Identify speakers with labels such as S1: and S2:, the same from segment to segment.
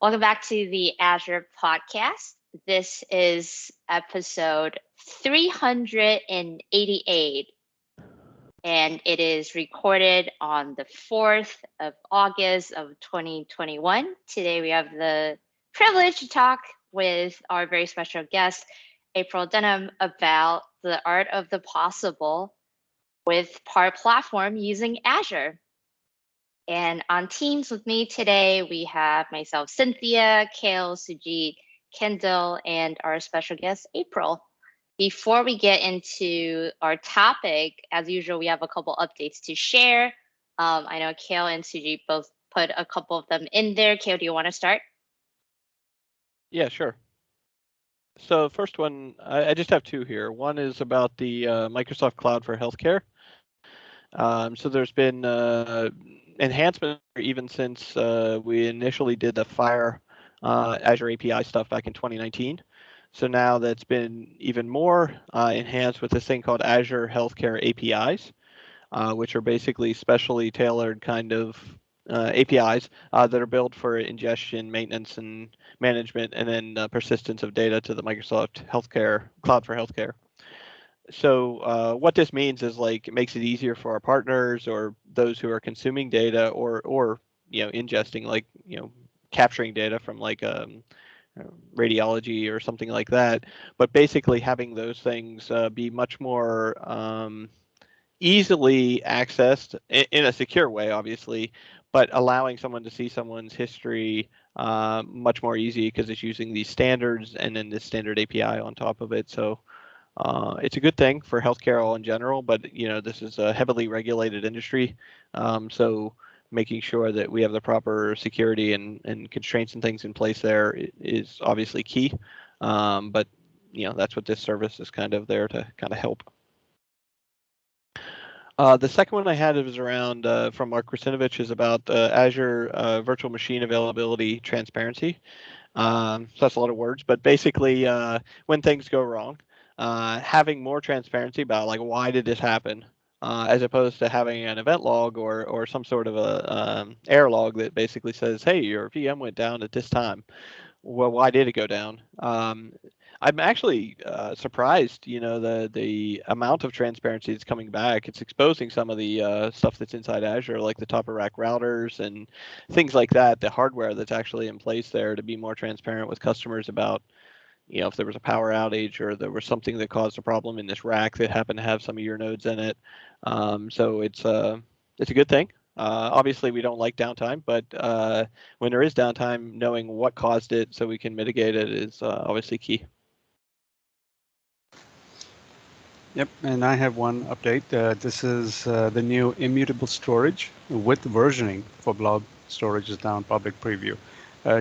S1: Welcome back to the Azure podcast. This is episode 388, and it is recorded on the 4th of August of 2021. Today we have the privilege to talk with our very special guest, April Dunham, about the art of the possible with Power Platform using Azure. And on Teams with me today, we have myself, Cynthia, Kale, Sujit, Kendall, and our special guest, April. Before we get into our topic, as usual, we have a couple updates to share. I know Kale and Sujit both put a couple of them in there. Kale, do you want to start?
S2: Yeah, sure. So first one, I just have two here. One is about the Microsoft Cloud for Healthcare. So there's been enhancement even since we initially did the Fire Azure API stuff back in 2019. So now that's been even more enhanced with this thing called Azure Healthcare APIs, which are basically specially tailored kind of APIs that are built for ingestion, maintenance, and management, and then persistence of data to the Microsoft Healthcare Cloud for Healthcare. So what this means is like it makes it easier for our partners or those who are consuming data or ingesting, like capturing data from like radiology or something like that, but basically having those things be much more easily accessed in a secure way, obviously, but allowing someone to see someone's history much more easy because it's using these standards and then this standard API on top of it. So it's a good thing for healthcare all in general, but this is a heavily regulated industry, so making sure that we have the proper security and constraints and things in place there is obviously key. But that's what this service is kind of there to kind of help. The second one I had was around from Mark Krasinovich is about Azure virtual machine availability transparency. So that's a lot of words, but basically when things go wrong, having more transparency about like why did this happen, as opposed to having an event log or some sort of a error log that basically says, hey, your VM went down at this time. Well, why did it go down? I'm actually surprised, the amount of transparency that's coming back. It's exposing some of the stuff that's inside Azure, like the top of rack routers and things like that, the hardware that's actually in place there to be more transparent with customers about, if there was a power outage or there was something that caused a problem in this rack that happened to have some of your nodes in it. So it's a good thing. Obviously, we don't like downtime, but when there is downtime, knowing what caused it so we can mitigate it is obviously key.
S3: Yep, and I have one update. This is the new immutable storage with versioning for blob storage is now in public preview.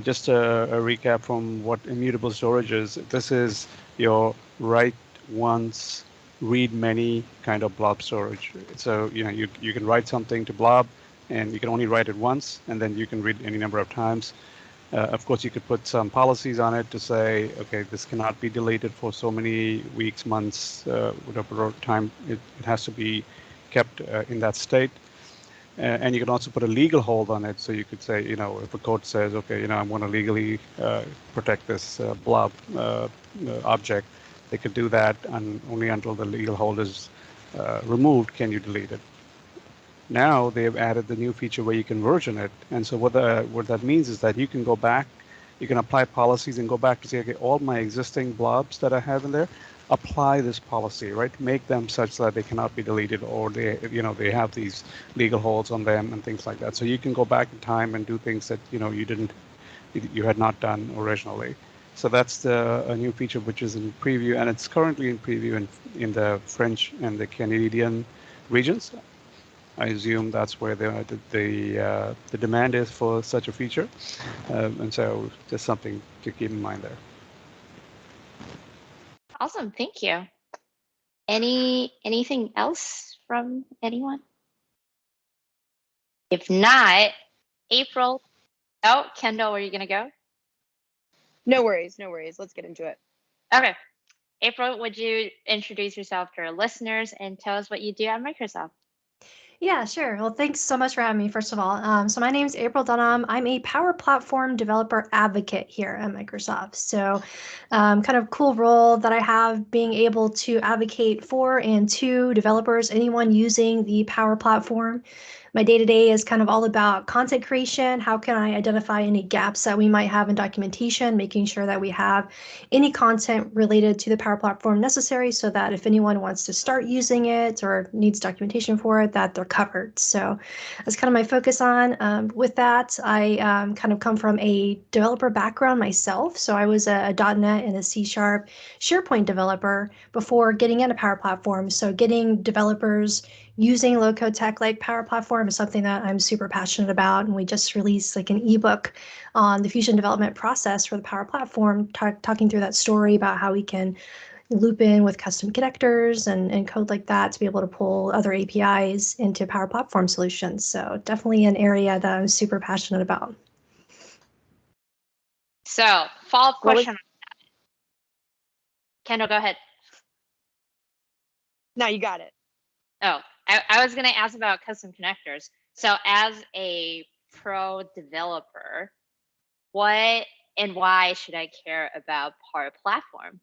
S3: Just a recap from what immutable storage is. This is your write once, read many kind of blob storage. So you can write something to blob, and you can only write it once, and then you can read any number of times. Of course, you could put some policies on it to say, okay, this cannot be deleted for so many weeks, months, whatever time it has to be kept in that state. And you can also put a legal hold on it. So you could say, if a court says, okay, I want to legally protect this blob object, they could do that, and only until the legal hold is removed can you delete it. Now they've added the new feature where you can version it, and so what that means is that you can go back, you can apply policies and go back to say, okay, all my existing blobs that I have in there, apply this policy, right? Make them such that they cannot be deleted, or they have these legal holds on them and things like that. So you can go back in time and do things that you had not done originally. So that's a new feature which is in preview, and it's currently in preview in the French and the Canadian regions. I assume that's where the demand is for such a feature, and so just something to keep in mind there.
S1: Awesome, thank you. Anything else from anyone? If not, April. Oh, Kendall, where are you gonna go?
S4: No worries. Let's get into it.
S1: Okay. April, would you introduce yourself to our listeners and tell us what you do at Microsoft?
S5: Yeah, sure. Well, thanks so much for having me, first of all. So my name is April Dunham. I'm a Power Platform developer advocate here at Microsoft. So kind of cool role that I have, being able to advocate for and to developers, anyone using the Power Platform. My day-to-day is kind of all about content creation. How can I identify any gaps that we might have in documentation, making sure that we have any content related to the Power Platform necessary so that if anyone wants to start using it or needs documentation for it, that they're covered. So that's kind of my focus on. With that, I kind of come from a developer background myself. So I was a .NET and a C# SharePoint developer before getting into Power Platform. So getting developers using low-code tech like Power Platform is something that I'm super passionate about. And we just released like an ebook on the Fusion development process for the Power Platform, talking through that story about how we can loop in with custom connectors and code like that to be able to pull other APIs into Power Platform solutions. So definitely an area that I'm super passionate about.
S1: So follow-up
S4: What was-
S1: question. Kendall, go ahead.
S4: No, you got it.
S1: Oh, I was going to ask about custom connectors. So as a pro developer, what and why should I care about Power Platform?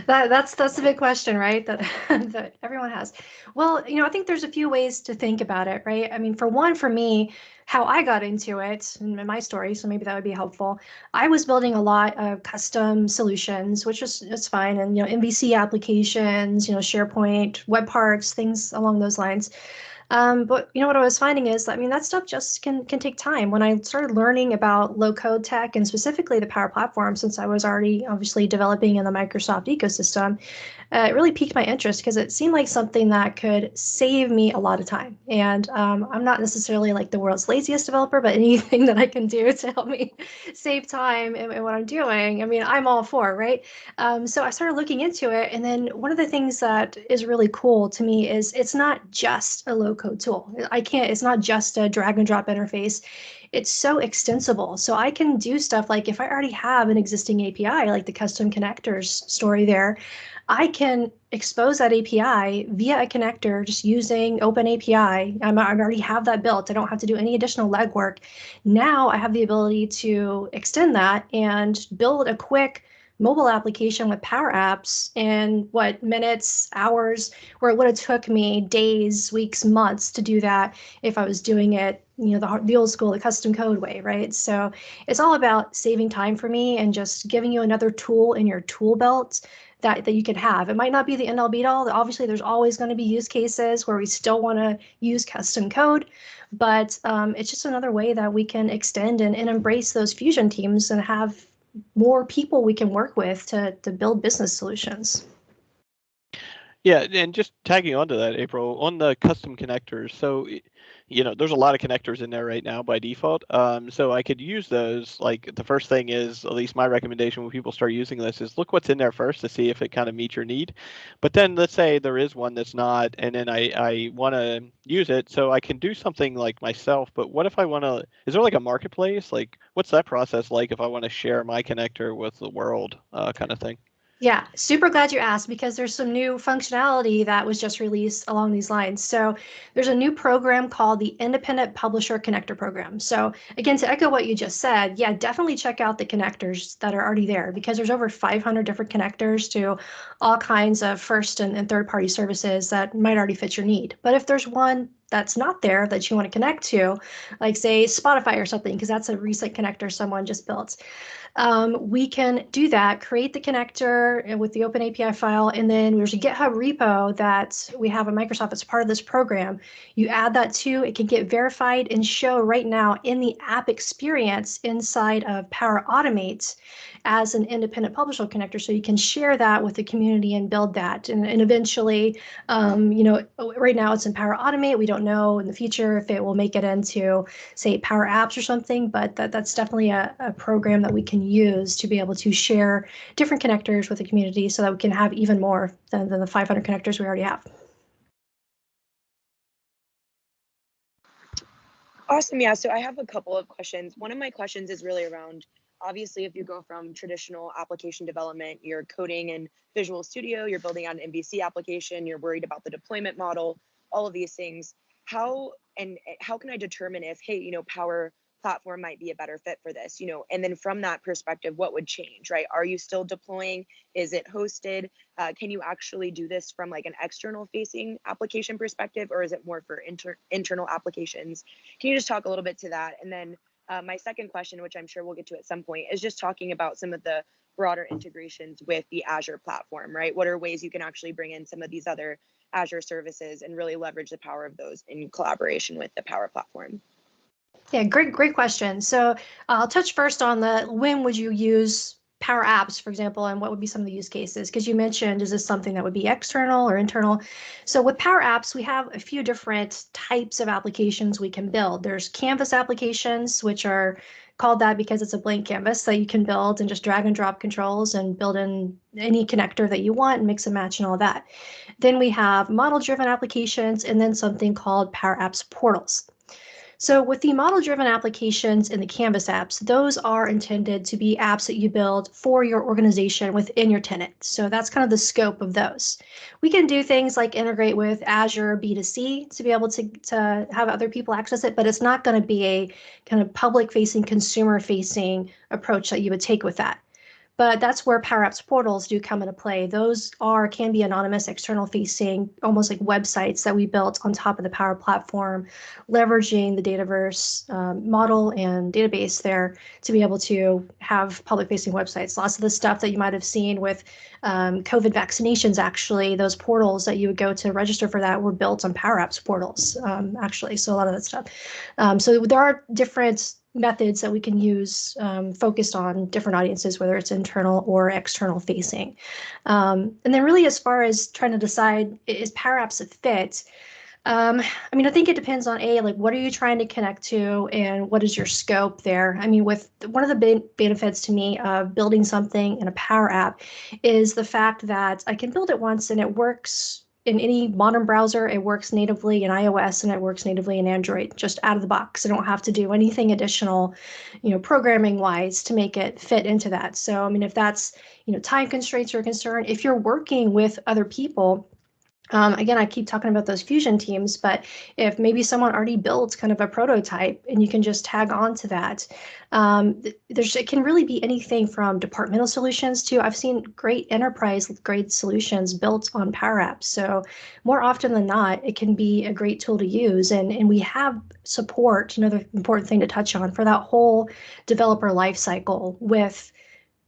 S5: That's a big question, right? That that everyone has. Well, I think there's a few ways to think about it, right? I mean, for one, for me, how I got into it in my story, so maybe that would be helpful. I was building a lot of custom solutions, which is it's fine, and MVC applications, SharePoint, web parts, things along those lines. But what I was finding is, I mean, that stuff just can take time. When I started learning about low code tech and specifically the Power Platform, since I was already obviously developing in the Microsoft ecosystem, it really piqued my interest because it seemed like something that could save me a lot of time. And I'm not necessarily like the world's laziest developer, but anything that I can do to help me save time in what I'm doing, I mean, I'm all for, right? So I started looking into it. And then one of the things that is really cool to me is it's not just a low code tool. It's not just a drag and drop interface. It's so extensible. So I can do stuff like if I already have an existing API, like the custom connectors story there, I can expose that API via a connector just using OpenAPI. I already have that built. I don't have to do any additional legwork. Now I have the ability to extend that and build a quick mobile application with Power Apps in minutes, hours, where it would have took me days, weeks, months to do that if I was doing it, the old school, the custom code way, right? So it's all about saving time for me and just giving you another tool in your tool belt that you can have. It might not be the end all be all. Obviously, there's always going to be use cases where we still want to use custom code, but it's just another way that we can extend and embrace those fusion teams and have more people we can work with to build business solutions.
S2: Yeah, and just tagging onto that, April, on the custom connectors. So, there's a lot of connectors in there right now by default. So I could use those. Like the first thing is, at least my recommendation when people start using this is look what's in there first to see if it kind of meets your need. But then let's say there is one that's not, and then I want to use it. So I can do something like myself. But what if I want to? Is there like a marketplace? Like, what's that process like if I want to share my connector with the world, kind of thing?
S5: Yeah, super glad you asked because there's some new functionality that was just released along these lines. So there's a new program called the Independent Publisher Connector Program. So again, to echo what you just said, yeah, definitely check out the connectors that are already there because there's over 500 different connectors to all kinds of first and third-party services that might already fit your need. But if there's one that's not there that you want to connect to, like say Spotify or something, because that's a recent connector someone just built, we can do that, create the connector with the Open API file, and then there's a GitHub repo that we have at Microsoft as part of this program. You add that to, it can get verified and show right now in the app experience inside of Power Automate as an independent publisher connector. So you can share that with the community and build that. And eventually, right now it's in Power Automate. We don't know in the future if it will make it into, say, Power Apps or something, but that's definitely a program that we can use to be able to share different connectors with the community so that we can have even more than the 500 connectors we already have.
S4: Awesome. Yeah. So I have a couple of questions. One of my questions is really around, obviously, if you go from traditional application development, you're coding in Visual Studio, you're building out an MVC application, you're worried about the deployment model. all of these things, how can I determine if, hey, Power Platform might be a better fit for this, and then from that perspective, what would change, right? Are you still deploying? Is it hosted? Can you actually do this from like an external facing application perspective, or is it more for internal applications? Can you just talk a little bit to that? And then my second question, which I'm sure we'll get to at some point, is just talking about some of the broader integrations with the Azure platform, right? What are ways you can actually bring in some of these other Azure services and really leverage the power of those in collaboration with the Power Platform?
S5: Yeah, great question. So I'll touch first on the when would you use Power Apps, for example, and what would be some of the use cases? Because you mentioned, is this something that would be external or internal? So with Power Apps, we have a few different types of applications we can build. There's Canvas applications, which are called that because it's a blank canvas that you can build and just drag and drop controls and build in any connector that you want and mix and match and all that. Then we have model-driven applications and then something called Power Apps portals. So with the model-driven applications in the Canvas apps, those are intended to be apps that you build for your organization within your tenant. So that's kind of the scope of those. We can do things like integrate with Azure B2C to be able to have other people access it, but it's not going to be a kind of public-facing, consumer-facing approach that you would take with that. But that's where Power Apps portals do come into play. Those can be anonymous, external facing, almost like websites that we built on top of the Power Platform, leveraging the Dataverse model and database there to be able to have public facing websites. Lots of the stuff that you might have seen with COVID vaccinations, actually, those portals that you would go to register for that were built on Power Apps portals, actually. So a lot of that stuff. So there are different methods that we can use focused on different audiences, whether it's internal or external facing. And then really as far as trying to decide, is Power Apps a fit? I mean, I think it depends on like what are you trying to connect to and what is your scope there? I mean, with one of the benefits to me of building something in a Power App is the fact that I can build it once and it works in any modern browser. It works natively in iOS and it works natively in Android, just out of the box. I don't have to do anything additional, programming wise to make it fit into that. So, I mean, if that's, time constraints are concerned, if you're working with other people, again, I keep talking about those fusion teams, but if maybe someone already built kind of a prototype and you can just tag on to that, it can really be anything from departmental solutions to I've seen great enterprise grade solutions built on Power Apps. So more often than not, it can be a great tool to use. And we have support, another important thing to touch on, for that whole developer lifecycle with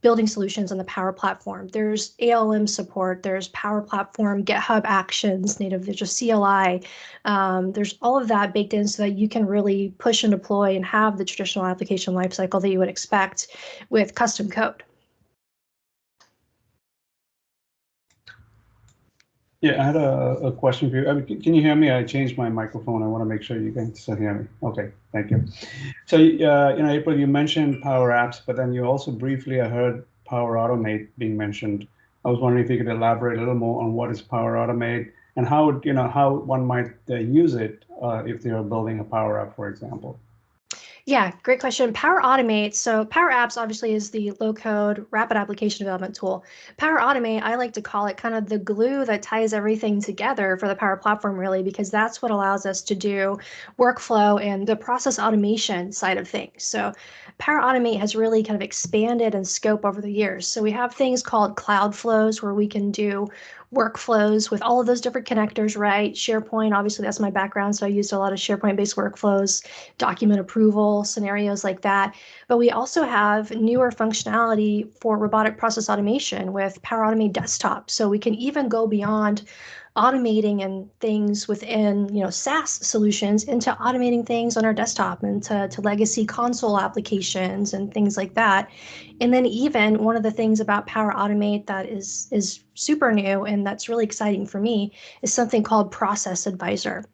S5: building solutions on the Power Platform. There's ALM support, there's Power Platform, GitHub Actions, native Visual CLI. There's all of that baked in so that you can really push and deploy and have the traditional application lifecycle that you would expect with custom code.
S3: Yeah, I had a question for you. I mean, can you hear me? I changed my microphone. I want to make sure you can still hear me. Okay, thank you. So, April, you mentioned Power Apps, but then you also briefly, I heard Power Automate being mentioned. I was wondering if you could elaborate a little more on what is Power Automate and how, how one might use it if they are building a Power App, for example.
S5: Yeah, great question. Power Automate. So Power Apps obviously is the low-code rapid application development tool. Power Automate, I like to call it kind of the glue that ties everything together for the Power Platform, really, because that's what allows us to do workflow and the process automation side of things. So Power Automate has really kind of expanded in scope over the years. So we have things called cloud flows where we can do workflows with all of those different connectors, right? SharePoint, obviously that's my background, so I used a lot of SharePoint-based workflows, document approval, scenarios like that. But we also have newer functionality for robotic process automation with Power Automate Desktop. So we can even go beyond automating and things within SaaS solutions into automating things on our desktop and to legacy console applications and things like that. And then even one of the things about Power Automate that is super new and that's really exciting for me is something called Process Advisor.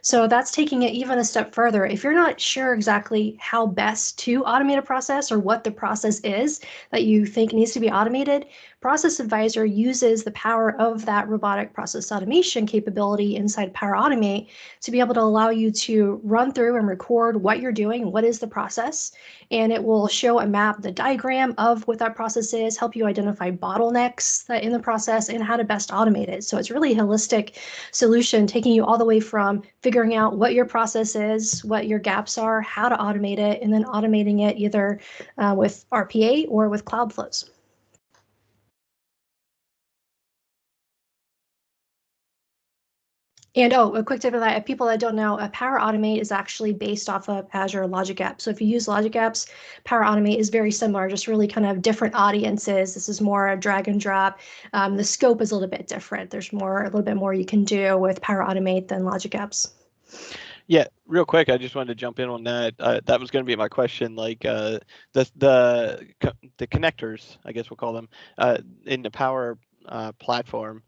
S5: So that's taking it even a step further. If you're not sure exactly how best to automate a process or what the process is that you think needs to be automated, Process Advisor uses the power of that robotic process automation capability inside Power Automate to be able to allow you to run through and record what you're doing, what is the process, and it will show a map, the diagram of what that process is, help you identify bottlenecks in the process and how to best automate it. So it's really a holistic solution, taking you all the way from figuring out what your process is, what your gaps are, how to automate it, and then automating it either with RPA or with Cloud Flows. And a quick tip of that, if people that don't know, Power Automate is actually based off of Azure Logic Apps. So if you use Logic Apps, Power Automate is very similar, just really kind of different audiences. This is more a drag and drop. The scope is a little bit different. There's a little bit more you can do with Power Automate than Logic Apps.
S2: Yeah, real quick, I just wanted to jump in on that. That was going to be my question. Like the connectors, I guess we'll call them, in the Power platform.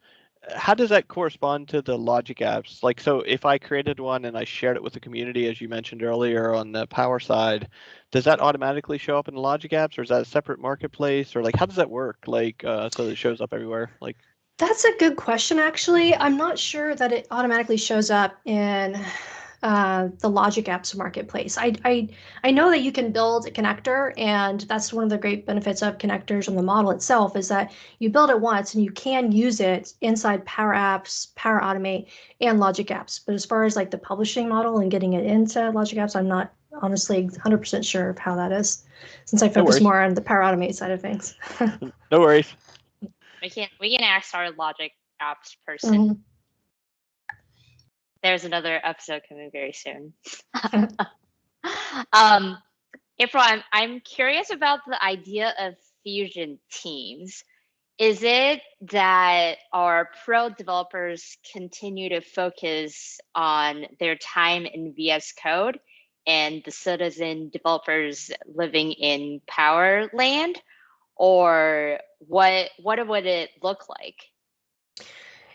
S2: How does that correspond to the Logic apps? Like, so if I created one and I shared it with the community, as you mentioned earlier on the Power side, does that automatically show up in the Logic apps, or is that a separate marketplace, or like how does that work? Like, so that it shows up everywhere? Like,
S5: that's a good question, actually. I'm not sure that it automatically shows up in the Logic Apps marketplace. I know that you can build a connector, and that's one of the great benefits of connectors and the model itself is that you build it once and you can use it inside Power Apps, Power Automate, and Logic Apps. But as far as like the publishing model and getting it into Logic Apps, I'm not honestly 100% sure of how that is, since I focus more on the Power Automate side of things.
S2: No worries.
S1: We can ask our Logic Apps person.
S5: Mm-hmm.
S1: There's another episode coming very soon. April, I'm curious about the idea of fusion teams. Is it that our pro developers continue to focus on their time in VS Code and the citizen developers living in Power Land? Or what would it look like?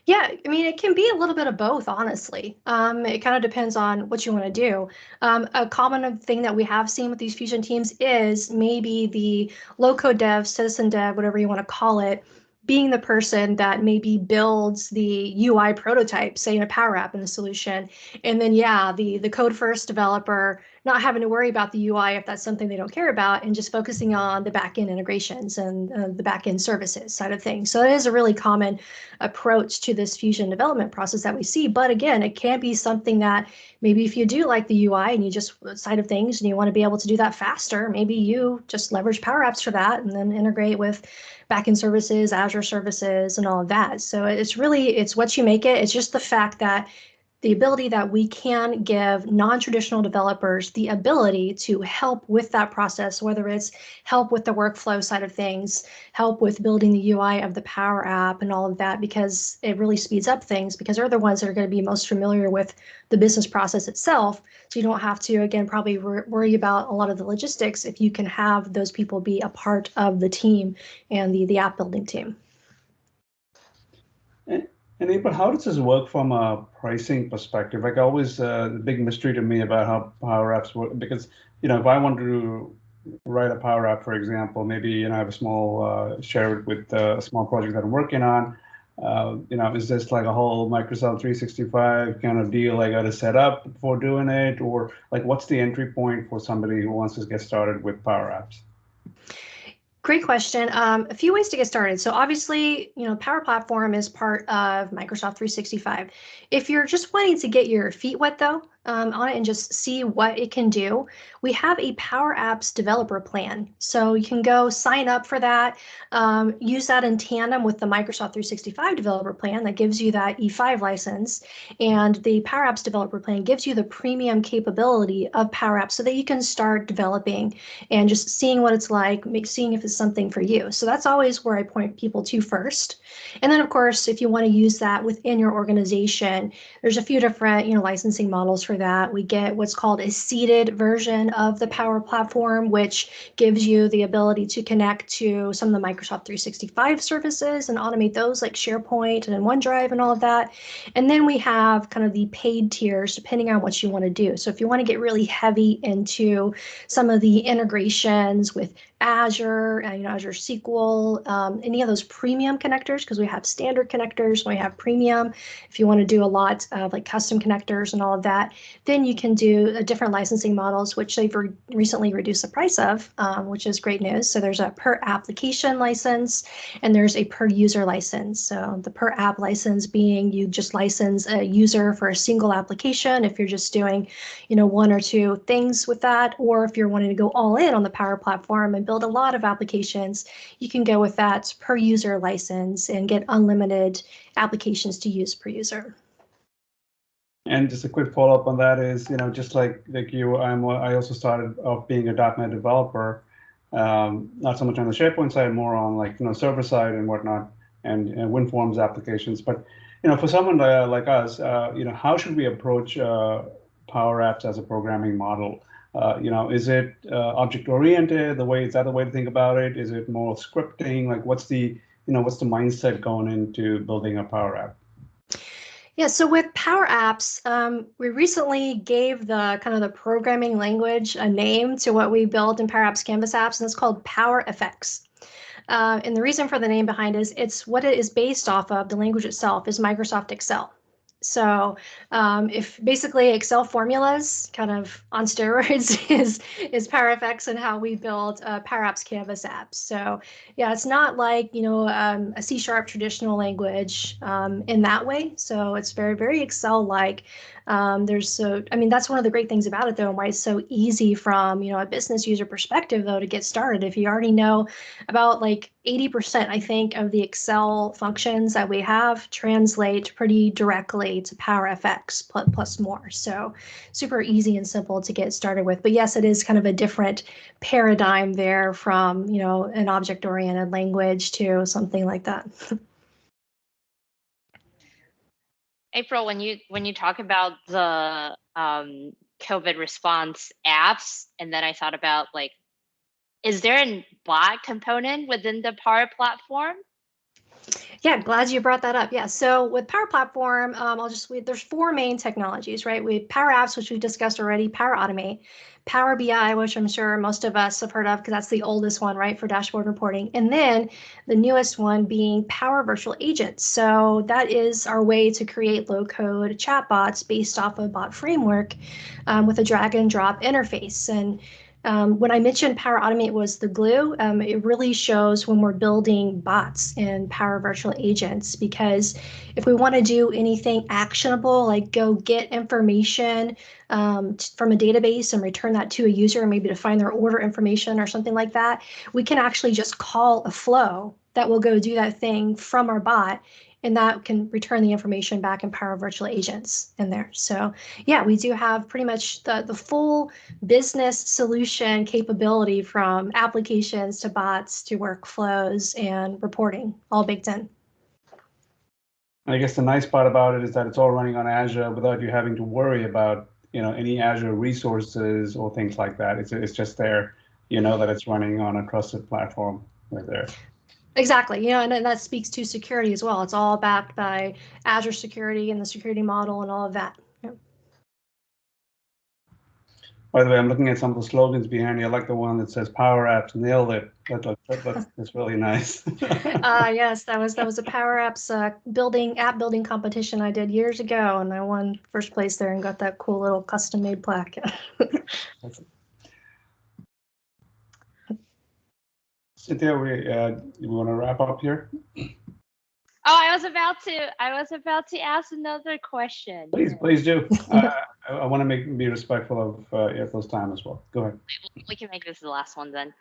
S5: Yeah, I mean, it can be a little bit of both, honestly. It kind of depends on what you want to do. A common thing that we have seen with these fusion teams is maybe the low-code dev, citizen dev, whatever you want to call it, being the person that maybe builds the UI prototype, say in a Power App in a solution. And then, yeah, the code first developer not having to worry about the UI if that's something they don't care about, and just focusing on the backend integrations and the backend services side of things. So it is a really common approach to this fusion development process that we see. But again, it can be something that maybe if you do like the UI and you just side of things and you want to be able to do that faster, maybe you just leverage Power Apps for that and then integrate with backend services, Azure services, and all of that. So it's what you make it. It's just the fact that the ability that we can give non-traditional developers the ability to help with that process, whether it's help with the workflow side of things, help with building the UI of the Power App and all of that, because it really speeds up things, because they're the ones that are going to be most familiar with the business process itself. So you don't have to, again, probably worry about a lot of the logistics if you can have those people be a part of the team and the app building team.
S3: And April, how does this work from a pricing perspective? Like always, the big mystery to me about how Power Apps work, because if I want to write a Power App, for example, maybe I have a small share it with a small project that I'm working on. Is this like a whole Microsoft 365 kind of deal I got to set up before doing it, or like what's the entry point for somebody who wants to get started with Power Apps?
S5: Great question. A few ways to get started. So obviously, Power Platform is part of Microsoft 365. If you're just wanting to get your feet wet, though, on it and just see what it can do, we have a Power Apps developer plan. So you can go sign up for that, use that in tandem with the Microsoft 365 developer plan that gives you that E5 license. And the Power Apps developer plan gives you the premium capability of Power Apps so that you can start developing and just seeing what it's like, seeing if it's something for you. So that's always where I point people to first. And then, of course, if you want to use that within your organization, there's a few different licensing models for that. We get what's called a seeded version of the Power Platform, which gives you the ability to connect to some of the Microsoft 365 services and automate those like SharePoint and OneDrive and all of that. And then we have kind of the paid tiers depending on what you want to do. So if you want to get really heavy into some of the integrations with Azure, Azure SQL, any of those premium connectors, because we have standard connectors, we have premium. If you want to do a lot of like custom connectors and all of that, then you can do different licensing models, which they've recently reduced the price of, which is great news. So there's a per application license and there's a per user license. So the per app license being you just license a user for a single application if you're just doing, one or two things with that, or if you're wanting to go all in on the Power Platform and build a lot of applications, you can go with that per user license and get unlimited applications to use per user.
S3: And just a quick follow-up on that is, just like you, I also started off being a .NET developer, not so much on the SharePoint side, more on like server side and whatnot, and WinForms applications. But for someone like us, how should we approach Power Apps as a programming model? Is it object-oriented? Is that the way to think about it? Is it more scripting? Like, what's the mindset going into building a Power App?
S5: Yeah, so with Power Apps, we recently gave the kind of the programming language a name to what we built in Power Apps Canvas apps, and it's called Power Effects. And the reason for the name behind it is it's what it is based off of. The language itself is Microsoft Excel. So if basically Excel formulas kind of on steroids is Power Effects and how we build Power Apps Canvas apps. So yeah, it's not like a C# traditional language in that way. So it's very, very Excel-like. That's one of the great things about it though, and why it's so easy from a business user perspective though to get started. If you already know about like 80%, I think, of the Excel functions that we have translate pretty directly to Power FX plus more. So super easy and simple to get started with. But yes, it is kind of a different paradigm there from an object-oriented language to something like that.
S1: April, when you talk about the COVID response apps, and then I thought about like, is there a bot component within the Power Platform?
S5: Yeah, glad you brought that up. Yeah, so with Power Platform, there's four main technologies, right? We have Power Apps, which we discussed already, Power Automate, Power BI, which I'm sure most of us have heard of because that's the oldest one, right, for dashboard reporting. And then the newest one being Power Virtual Agents. So that is our way to create low-code chatbots based off of bot framework with a drag and drop interface. And when I mentioned Power Automate was the glue, it really shows when we're building bots in Power Virtual Agents, because if we want to do anything actionable, like go get information from a database and return that to a user, maybe to find their order information or something like that, we can actually just call a flow that will go do that thing from our bot, and that can return the information back in Power Virtual Agents in there. So yeah, we do have pretty much the full business solution capability from applications to bots to workflows and reporting, all baked in.
S3: I guess the nice part about it is that it's all running on Azure without you having to worry about any Azure resources or things like that. It's just there, that it's running on a trusted platform right there.
S5: Exactly, and that speaks to security as well. It's all backed by Azure security and the security model and all of that. Yep.
S3: By the way, I'm looking at some of the slogans behind you. I like the one that says "Power Apps nailed it." That's really nice.
S5: Yes, that was a Power Apps app building competition I did years ago, and I won first place there and got that cool little custom made plaque.
S3: Cynthia, we want to wrap up here.
S1: Oh, I was about to ask another question.
S3: Please do. I want to be respectful of April's time as well. Go ahead.
S1: We can make this the last one then.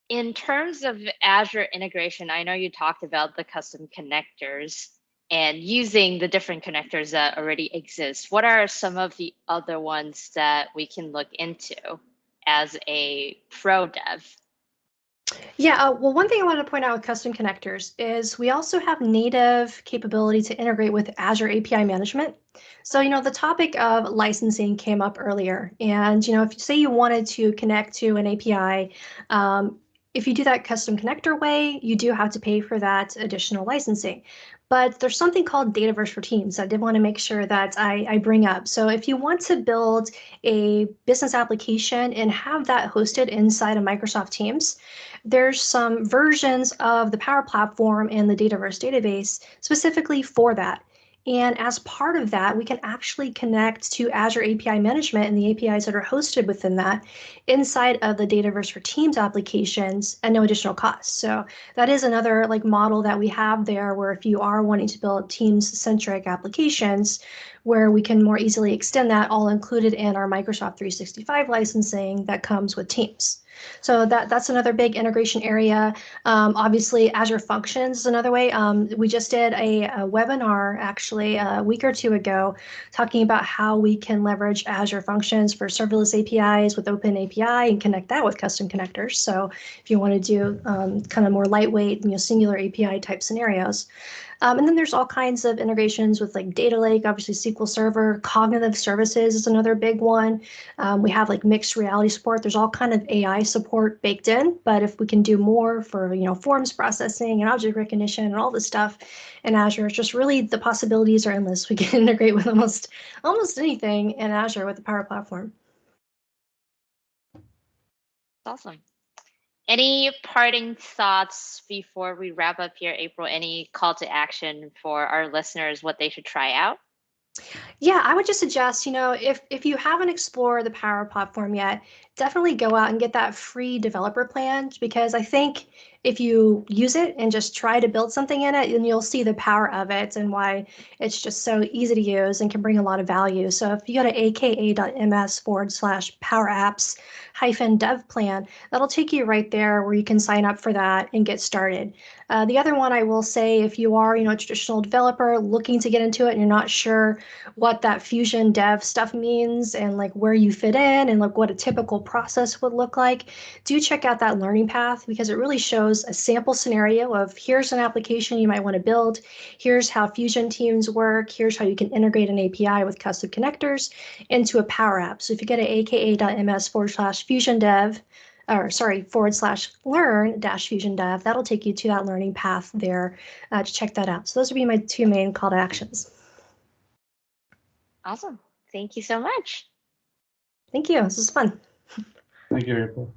S1: In terms of Azure integration, I know you talked about the custom connectors and using the different connectors that already exist. What are some of the other ones that we can look into as a pro dev?
S5: Yeah, well, one thing I wanted to point out with custom connectors is we also have native capability to integrate with Azure API management. So, the topic of licensing came up earlier. And, if you say you wanted to connect to an API, if you do that custom connector way, you do have to pay for that additional licensing. But there's something called Dataverse for Teams I did want to make sure that I bring up. So if you want to build a business application and have that hosted inside of Microsoft Teams, there's some versions of the Power Platform and the Dataverse database specifically for that. And as part of that, we can actually connect to Azure API management and the APIs that are hosted within that inside of the Dataverse for Teams applications at no additional cost. So that is another like model that we have there, where if you are wanting to build Teams-centric applications, where we can more easily extend that, all included in our Microsoft 365 licensing that comes with Teams. So that's another big integration area. Obviously, Azure Functions is another way. We just did a webinar actually a week or two ago talking about how we can leverage Azure Functions for serverless APIs with Open API and connect that with custom connectors. So if you want to do kind of more lightweight, singular API type scenarios. And then there's all kinds of integrations with like Data Lake, obviously SQL Server, cognitive services is another big one. We have like mixed reality support. There's all kind of AI support baked in, but if we can do more for forms processing and object recognition and all this stuff in Azure, it's just really the possibilities are endless. We can integrate with almost anything in Azure with the Power Platform.
S1: Awesome. Any parting thoughts before we wrap up here, April? Any call to action for our listeners, what they should try out?
S5: Yeah, I would just suggest, if you haven't explored the Power Platform yet, definitely go out and get that free developer plan, because I think if you use it and just try to build something in it, then you'll see the power of it and why it's just so easy to use and can bring a lot of value. So if you go to aka.ms/powerapps-dev plan, that'll take you right there where you can sign up for that and get started. The other one I will say, if you are, a traditional developer looking to get into it and you're not sure what that Fusion Dev stuff means and like where you fit in and like what a typical process would look like, do check out that learning path, because it really shows a sample scenario of here's an application you might want to build, here's how Fusion teams work, here's how you can integrate an API with custom connectors into a Power App. So if you go to aka.ms/Fusion Dev, /learn-Fusion Dev, that'll take you to that learning path there to check that out. So those would be my two main call to actions.
S1: Awesome. Thank you so much.
S5: Thank you. This was fun.
S3: Thank you, April.